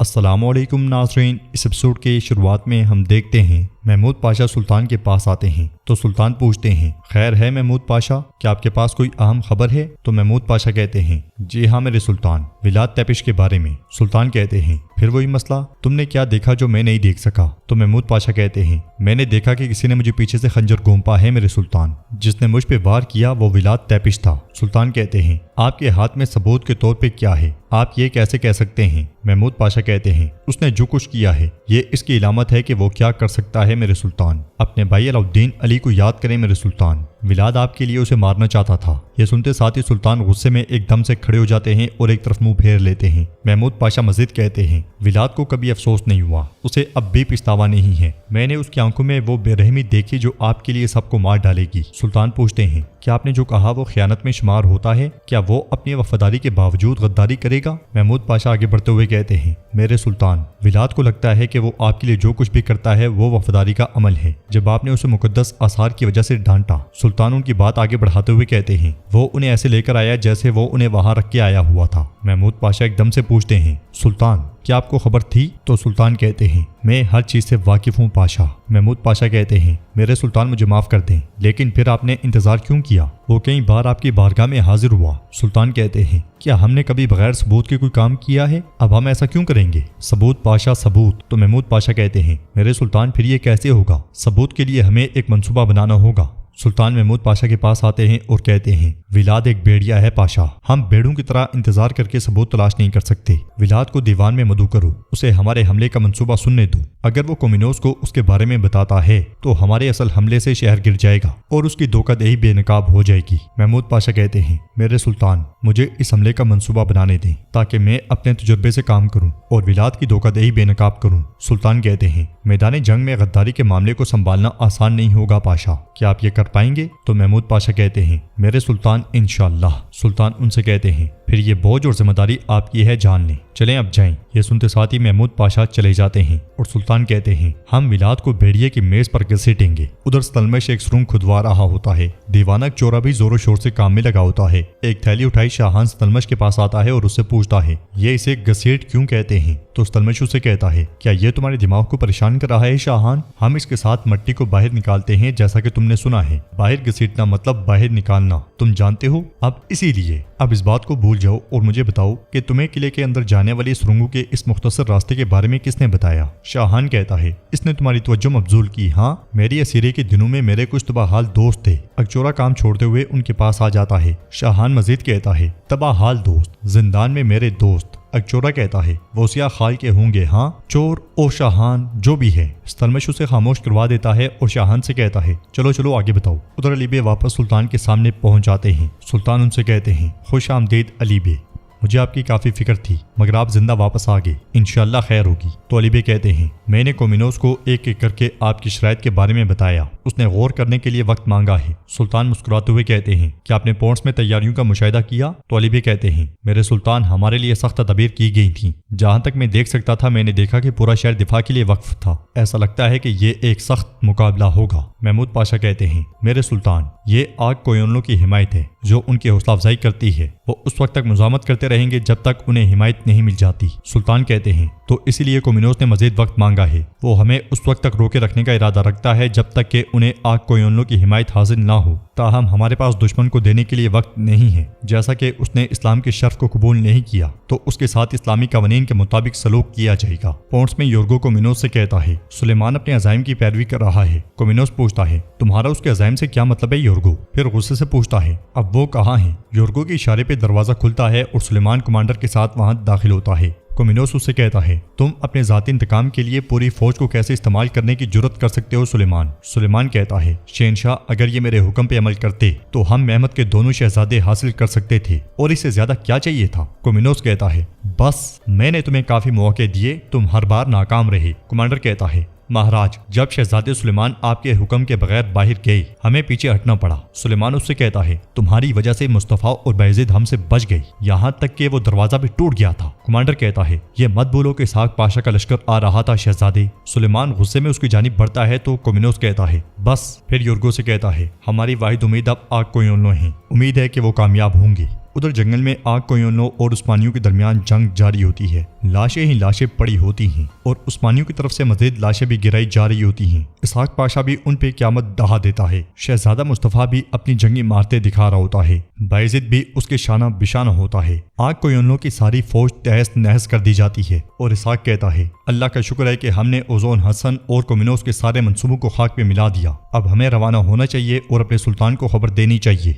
السلام علیکم ناظرین، اس ایپیسوڈ کے شروعات میں ہم دیکھتے ہیں محمود پاشا سلطان کے پاس آتے ہیں تو سلطان پوچھتے ہیں خیر ہے محمود پاشا، کیا آپ کے پاس کوئی اہم خبر ہے؟ تو محمود پاشا کہتے ہیں جی ہاں میرے سلطان، ولاد تیپش کے بارے میں۔ سلطان کہتے ہیں پھر وہی مسئلہ، تم نے کیا دیکھا جو میں نہیں دیکھ سکا؟ تو محمود پاشا کہتے ہیں میں نے دیکھا کہ کسی نے مجھے پیچھے سے خنجر گھونپا ہے میرے سلطان، جس نے مجھ پہ وار کیا وہ ولاد تیپش تھا۔ سلطان کہتے ہیں آپ کے ہاتھ میں ثبوت کے طور پہ کیا ہے؟ آپ یہ کیسے کہہ سکتے ہیں؟ محمود پاشا کہتے ہیں اس نے جو کچھ کیا ہے یہ اس کی علامت ہے کہ وہ کیا کر سکتا ہے میرے سلطان۔ اپنے بھائی علاؤالدین علی کو یاد کریں میرے سلطان، ولاد آپ کے لیے اسے مارنا چاہتا تھا۔ یہ سنتے ساتھ ہی سلطان غصے میں ایک دم سے کھڑے ہو جاتے ہیں اور ایک طرف منہ پھیر لیتے ہیں۔ محمود پاشا مزید کہتے ہیں ولاد کو کبھی افسوس نہیں ہوا، اسے اب بھی پچھتاوا نہیں ہے۔ میں نے اس کی آنکھوں میں وہ بے رحمی دیکھی جو آپ کے لیے سب کو مار ڈالے گی۔ سلطان پوچھتے ہیں کیا آپ نے جو کہا وہ خیانت میں شمار ہوتا ہے؟ کیا وہ اپنی وفاداری کے باوجود غداری کرے گا؟ محمود پاشا آگے بڑھتے ہوئے کہتے ہیں میرے سلطان، ولاد کو لگتا ہے کہ وہ آپ کے لیے جو کچھ بھی کرتا ہے وہ وفاداری کا عمل ہے۔ جب آپ نے اسے مقدس آثار کی وجہ سے ڈانٹا، سلطان ان کی بات آگے بڑھاتے ہوئے کہتے ہیں وہ انہیں ایسے لے کر آیا جیسے وہ انہیں وہاں رکھ کے آیا ہوا تھا۔ محمود پاشا ایک دم سے پوچھتے ہیں سلطان کیا آپ کو خبر تھی؟ تو سلطان کہتے ہیں میں ہر چیز سے واقف ہوں پاشا۔ محمود پاشا کہتے ہیں میرے سلطان مجھے معاف کر دیں، لیکن پھر آپ نے انتظار کیوں کیا؟ وہ کئی بار آپ کی بارگاہ میں حاضر ہوا۔ سلطان کہتے ہیں کیا ہم نے کبھی بغیر ثبوت کے کوئی کام کیا ہے؟ اب ہم ایسا کیوں کریں گے؟ ثبوت پاشا ثبوت۔ تو محمود پاشا کہتے ہیں میرے سلطان پھر یہ کیسے ہوگا؟ ثبوت کے لیے ہمیں ایک منصوبہ بنانا ہوگا۔ سلطان محمود پاشا کے پاس آتے ہیں اور کہتے ہیں ولاد ایک بھیڑیا ہے پاشا، ہم بھیڑوں کی طرح انتظار کر کے ثبوت تلاش نہیں کر سکتے۔ ولاد کو دیوان میں مدعو کرو، اسے ہمارے حملے کا منصوبہ سننے دو۔ اگر وہ کومینوس کو اس کے بارے میں بتاتا ہے تو ہمارے اصل حملے سے شہر گر جائے گا اور اس کی دھوکہ دہی بے نقاب ہو جائے گی۔ محمود پاشا کہتے ہیں میرے سلطان مجھے اس حملے کا منصوبہ بنانے دیں تاکہ میں اپنے تجربے سے کام کروں اور ولاد کی دھوکہ دہی بے نقاب کروں۔ سلطان کہتے ہیں میدان جنگ میں غداری کے معاملے کو سنبھالنا آسان نہیں ہوگا پاشا، کیا آپ یہ کر پائیں گے؟ تو محمود پاشا کہتے ہیں میرے سلطان انشاءاللہ۔ سلطان ان سے کہتے ہیں پھر یہ بوجھ اور ذمہ داری آپ کی ہے، جان لیں، چلیں اب جائیں۔ یہ سنتے ساتھ ہی محمود پاشا چلے جاتے ہیں اور سلطان کہتے ہیں ہم ولاد کو بھیڑیے کی میز پر گھسیٹیں گے۔ ادھر ستلمش ایک سرنگ کھدوا رہا ہوتا ہے، دیوانک چورا بھی زور و شور سے کام میں لگا ہوتا ہے۔ ایک تھیلی اٹھائی شاہان ستلمش کے پاس آتا ہے اور اس سے پوچھتا ہے یہ اسے گھسیٹ کیوں کہتے ہیں؟ تو ستلمش اسے کہتا ہے کیا یہ تمہارے دماغ کو پریشان کر رہا ہے شاہان؟ ہم اس کے ساتھ مٹی کو باہر نکالتے ہیں جیسا کہ تم نے سنا ہے، باہر گھسیٹنا مطلب باہر نکالنا، تم جانتے ہو۔ اب اسی لیے اب اس بات کو بھول جاؤ اور مجھے بتاؤ کہ تمہیں قلعے کے اندر جانے والی سرنگوں کے اس مختصر راستے کے بارے میں کس نے بتایا؟ شاہان کہتا ہے اس نے تمہاری توجہ مبذول کی۔ ہاں، میری اسیرے کے دنوں میں میرے کچھ تباہ حال دوست تھے، اکچورا کام چھوڑتے ہوئے ان کے پاس آ جاتا ہے۔ شاہان مزید کہتا ہے تباہ حال دوست، زندان میں میرے دوست۔ اکچورا کہتا ہے وہ سیاہ خال کے ہوں گے؟ ہاں، چور او شاہان جو بھی ہے۔ ستلمش اسے خاموش کروا دیتا ہے اور شاہان سے کہتا ہے چلو چلو آگے بتاؤ۔ ادھر علی بے واپس سلطان کے سامنے پہنچ جاتے ہیں۔ سلطان ان سے کہتے ہیں خوش آمدید علی بے، مجھے آپ کی کافی فکر تھی مگر آپ زندہ واپس آ گئے، انشاءاللہ خیر ہوگی۔ تو علی بے کہتے ہیں میں نے کومینوس کو ایک ایک کر کے آپ کی شرائط کے بارے میں بتایا، اس نے غور کرنے کے لیے وقت مانگا ہے۔ سلطان مسکراتے ہوئے کہتے ہیں کیا آپ نے پونٹس میں تیاریوں کا مشاہدہ کیا؟ تو علی بے کہتے ہیں میرے سلطان ہمارے لیے سخت تدابیر کی گئی تھیں، جہاں تک میں دیکھ سکتا تھا میں نے دیکھا کہ پورا شہر دفاع کے لیے وقف تھا، ایسا لگتا ہے کہ یہ ایک سخت مقابلہ ہوگا۔ محمود پاشا کہتے ہیں میرے سلطان یہ آگ کویونلوں کی حمایت ہے جو ان کی حوصلہ افزائی کرتی ہے، وہ اس وقت تک مزاحمت کرتے رہیں گے جب تک انہیں حمایت نہیں مل جاتی۔ سلطان کہتے ہیں تو اسی لیے کومینوس نے مزید وقت مانگا ہے، وہ ہمیں اس وقت تک روکے رکھنے کا ارادہ رکھتا ہے جب تک کہ انہیں آگ کویونلوں کی حمایت حاصل نہ ہو، تاہم ہمارے پاس دشمن کو دینے کے لیے وقت نہیں ہے۔ جیسا کہ اس نے اسلام کے شرف کو قبول نہیں کیا تو اس کے ساتھ اسلامی قوانین کے مطابق سلوک کیا جائے گا۔ پونٹس میں یورگو کومینوس سے کہتا ہے سلیمان اپنے عزائم کی پیروی کر رہا ہے۔ کومینوس پوچھتا ہے تمہارا اس کے عزائم سے کیا مطلب ہے یورگو؟ پھر غصے سے پوچھتا ہے اب وہ کہاں ہیں؟ یورگو کے اشارے پہ دروازہ کھلتا ہے اور سلیمان کمانڈر کے ساتھ وہاں داخل ہوتا ہے۔ کومینوس اس سے کہتا ہے تم اپنے ذاتی انتقام کے لیے پوری فوج کو کیسے استعمال کرنے کی جرت کر سکتے ہو سلیمان؟ سلیمان کہتا ہے شہنشاہ اگر یہ میرے حکم پہ عمل کرتے تو ہم محمد کے دونوں شہزادے حاصل کر سکتے تھے اور اس سے زیادہ کیا چاہیے تھا؟ کومینوس کہتا ہے بس میں نے تمہیں کافی مواقع دیے، تم ہر بار ناکام رہے۔ کمانڈر کہتا ہے مہاراج جب شہزادے سلیمان آپ کے حکم کے بغیر باہر گئے ہمیں پیچھے ہٹنا پڑا۔ سلیمان اس سے کہتا ہے تمہاری وجہ سے مصطفیٰ اور بایزید ہم سے بچ گئی، یہاں تک کہ وہ دروازہ بھی ٹوٹ گیا تھا۔ کمانڈر کہتا ہے یہ مت بولو کہ اسحاق پاشا کا لشکر آ رہا تھا شہزادے۔ سلیمان غصے میں اس کی جانب بڑھتا ہے تو کومینوس کہتا ہے بس۔ پھر یورگو سے کہتا ہے ہماری واحد امید اب آگ کویونلوں ہیں، امید ہے کہ وہ کامیاب ہوں گے۔ ادھر جنگل میں آگ کوئنوں اور عثمانیوں کے درمیان جنگ جاری ہوتی ہے، لاشیں ہی لاشیں پڑی ہوتی ہیں اور عثمانیوں کی طرف سے مزید لاشیں بھی گرائی جا رہی ہوتی ہیں۔ اسحاق پاشا بھی ان پہ قیامت ڈہا دیتا ہے، شہزادہ مصطفیٰ بھی اپنی جنگی مہارتیں دکھا رہا ہوتا ہے، بایزید بھی اس کے شانہ بشانہ ہوتا ہے۔ آگ کوئنوں کی ساری فوج تہس نہس کر دی جاتی ہے اور اسحاق کہتا ہے اللہ کا شکر ہے کہ ہم نے اوزون حسن اور کومینوس کے سارے منصوبوں کو خاک پہ ملا دیا، اب ہمیں روانہ ہونا چاہیے اور اپنے سلطان کو خبر دینی چاہیے۔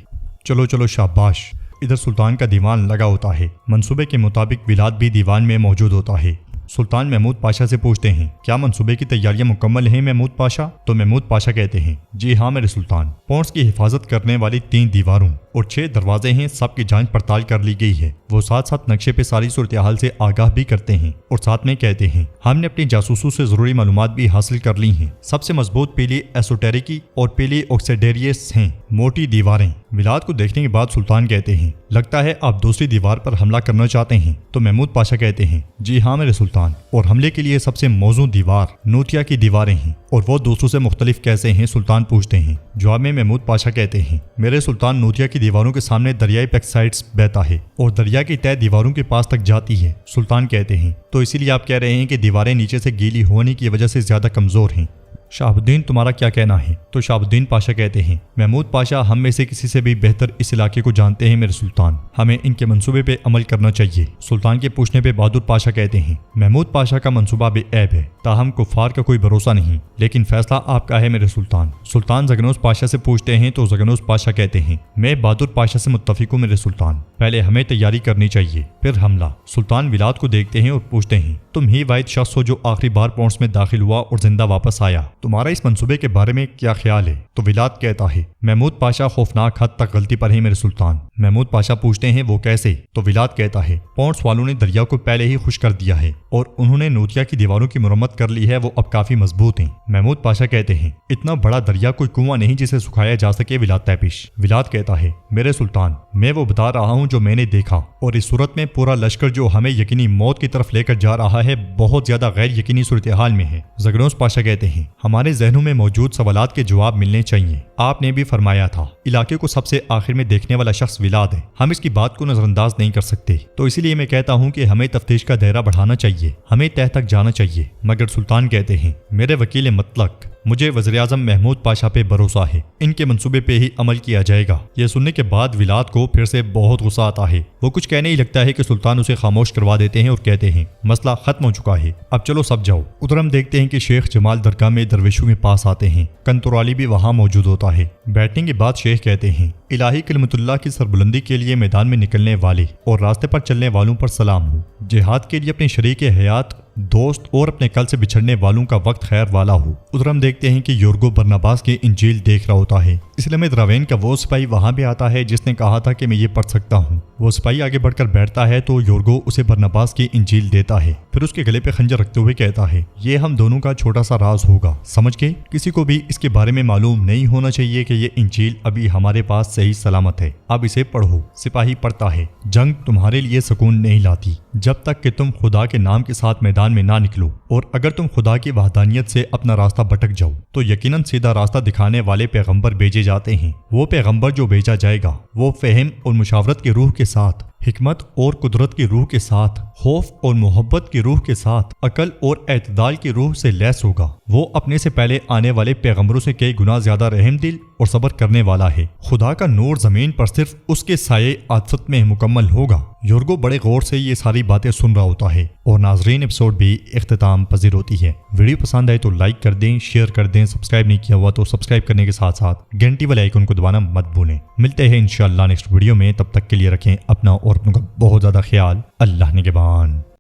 چلو چلو شاباش۔ ادھر سلطان کا دیوان لگا ہوتا ہے، منصوبے کے مطابق ولاد بھی دیوان میں موجود ہوتا ہے۔ سلطان محمود پاشا سے پوچھتے ہیں کیا منصوبے کی تیاریاں مکمل ہیں محمود پاشا؟ تو محمود پاشا کہتے ہیں جی ہاں میرے سلطان، پونس کی حفاظت کرنے والی 3 دیواروں اور 6 دروازے ہیں، سب کی جانچ پڑتال کر لی گئی ہے۔ وہ ساتھ ساتھ نقشے پہ ساری صورتحال سے آگاہ بھی کرتے ہیں اور ساتھ میں کہتے ہیں ہم نے اپنی جاسوسوں سے ضروری معلومات بھی حاصل کر لی ہیں۔ سب سے مضبوط پیلی ایسوٹیریکی اور پیلی آکسیڈیریس ہیں، موٹی دیواریں۔ ولاد کو دیکھنے کے بعد سلطان کہتے ہیں لگتا ہے آپ دوسری دیوار پر حملہ کرنا چاہتے ہیں؟ تو محمود پاشا کہتے ہیں جی ہاں میرے سلطان، اور حملے کے لیے سب سے موزوں دیوار نوتیا کی دیواریں ہیں۔ اور وہ دوسروں سے مختلف کیسے ہیں؟ سلطان پوچھتے ہیں۔ جواب میں محمود پاشا کہتے ہیں میرے سلطان، نوتیا کی دیواروں کے سامنے دریائے پیکسائٹس بہتا ہے اور دریا کی تہہ دیواروں کے پاس تک جاتی ہے۔ سلطان کہتے ہیں تو اسی لیے آپ کہہ رہے ہیں کہ دیواریں نیچے سے گیلی ہونے کی وجہ سے زیادہ کمزور ہیں۔ شہاب الدین تمہارا کیا کہنا ہے؟ تو شہاب الدین پاشا کہتے ہیں محمود پاشا ہم میں سے کسی سے بھی بہتر اس علاقے کو جانتے ہیں میرے سلطان، ہمیں ان کے منصوبے پہ عمل کرنا چاہیے۔ سلطان کے پوچھنے پہ بہادر پاشا کہتے ہیں محمود پاشا کا منصوبہ بے عیب ہے، تاہم کفار کا کوئی بھروسہ نہیں، لیکن فیصلہ آپ کا ہے میرے سلطان۔ سلطان زگنوس پاشا سے پوچھتے ہیں تو زگنوس پاشا کہتے ہیں میں بہادر پاشا سے متفق ہوں میرے سلطان، پہلے ہمیں تیاری کرنی چاہیے پھر حملہ۔ سلطان ولاد کو دیکھتے ہیں اور پوچھتے ہیں تم ہی واحد شخص ہو جو آخری بار پونس میں داخل ہوا اور زندہ واپس آیا، تمہارا اس منصوبے کے بارے میں کیا خیال ہے؟ تو ولاد کہتا ہے محمود پاشا خوفناک حد تک غلطی پر ہے میرے سلطان۔ محمود پاشا پوچھتے ہیں وہ کیسے؟ تو ولاد کہتا ہے پونس والوں نے دریا کو پہلے ہی خشک کر دیا ہے اور انہوں نے نوتیا کی دیواروں کی مرمت کر لی ہے، وہ اب کافی مضبوط ہیں۔ محمود پاشا کہتے ہیں اتنا بڑا دریا کوئی کنواں نہیں جسے سکھایا جا سکے ولاد تیپش۔ ولاد کہتا ہے میرے سلطان میں وہ بتا رہا ہوں جو میں نے دیکھا، اور اس صورت میں پورا لشکر جو ہمیں یقینی موت کی طرف لے کر جا رہا ہے بہت زیادہ غیر یقینی صورتحال میں ہے۔ زگنوس پاشا کہتے ہیں ہمارے ذہنوں میں موجود سوالات کے جواب ملنے چاہیے، آپ نے بھی فرمایا تھا علاقے کو سب سے آخر میں دیکھنے والا شخص ولاد ہے، ہم اس کی بات کو نظر انداز نہیں کر سکتے، تو اسی لیے میں کہتا ہوں کہ ہمیں تفتیش کا دائرہ بڑھانا چاہیے، ہمیں تہ تک جانا چاہیے۔ مگر سلطان کہتے ہیں میرے وکیل مطلق، مجھے وزیراعظم محمود پاشا پہ بھروسہ ہے، ان کے منصوبے پہ ہی عمل کیا جائے گا۔ یہ سننے کے بعد ولاد کو پھر سے بہت غصہ آتا ہے، وہ کچھ کہنے ہی لگتا ہے کہ سلطان اسے خاموش کروا دیتے ہیں اور کہتے ہیں مسئلہ ختم ہو چکا ہے، اب چلو سب جاؤ۔ ادھر ہم دیکھتے ہیں کہ شیخ جمال درگاہ میں درویشوں کے پاس آتے ہیں، کنترالی بھی وہاں موجود ہوتا ہے۔ بیٹھنے کے بعد شیخ کہتے ہیں الہی کلمت اللہ کی سربلندی کے لیے میدان میں نکلنے والے اور راستے پر چلنے والوں پر سلام ہو، جہاد کے لیے اپنے شریک حیات، دوست اور اپنے کل سے بچھڑنے والوں کا وقت خیر والا ہو۔ ادھر ہم دیکھتے ہیں کہ یورگو برناباس کی انجیل دیکھ رہا ہوتا ہے، اسلام دراوین کا وہ سپاہی وہاں بھی آتا ہے جس نے کہا تھا کہ میں یہ پڑھ سکتا ہوں۔ وہ سپاہی آگے بڑھ کر بیٹھتا ہے تو یورگو اسے برناباس کی انجیل دیتا ہے، پھر اس کے گلے پہ خنجر رکھتے ہوئے کہتا ہے یہ ہم دونوں کا چھوٹا سا راز ہوگا، سمجھ گئے؟ کسی کو بھی اس کے بارے میں معلوم نہیں ہونا چاہیے کہ یہ انجیل ابھی ہمارے پاس صحیح سلامت ہے، اب اسے پڑھو۔ سپاہی پڑھتا ہے جنگ تمہارے لیے سکون نہیں لاتی جب تک کہ تم خدا کے نام کے ساتھ میدان میں نہ نکلو، اور اگر تم خدا کی وحدانیت سے اپنا راستہ بھٹک جاؤ تو یقیناً سیدھا راستہ دکھانے والے پیغمبر بھیجے جاتے ہیں۔ وہ پیغمبر جو بھیجا جائے گا وہ فہم اور مشاورت کی روح کے ساتھ، حکمت اور قدرت کی روح کے ساتھ، خوف اور محبت کی روح کے ساتھ، عقل اور اعتدال کی روح سے لیس ہوگا۔ وہ اپنے سے پہلے آنے والے پیغمبروں سے کئی گنا زیادہ رحم دل اور صبر کرنے والا ہے۔ خدا کا نور زمین پر صرف اس کے سائے عاطفت میں مکمل ہوگا۔ یورگو بڑے غور سے یہ ساری باتیں سن رہا ہوتا ہے اور ناظرین ایپیسوڈ بھی اختتام پذیر ہوتی ہے۔ ویڈیو پسند آئے تو لائک کر دیں، شیئر کر دیں، سبسکرائب نہیں کیا ہوا تو سبسکرائب کرنے کے ساتھ ساتھ گھنٹی والے آئیکن کو دبانا مت بھولیں۔ ملتے ہیں انشاءاللہ نیکسٹ ویڈیو میں، تب تک کے لیے رکھیں اپنا اور اپنوں کا بہت زیادہ خیال۔ اللہ نگہبان۔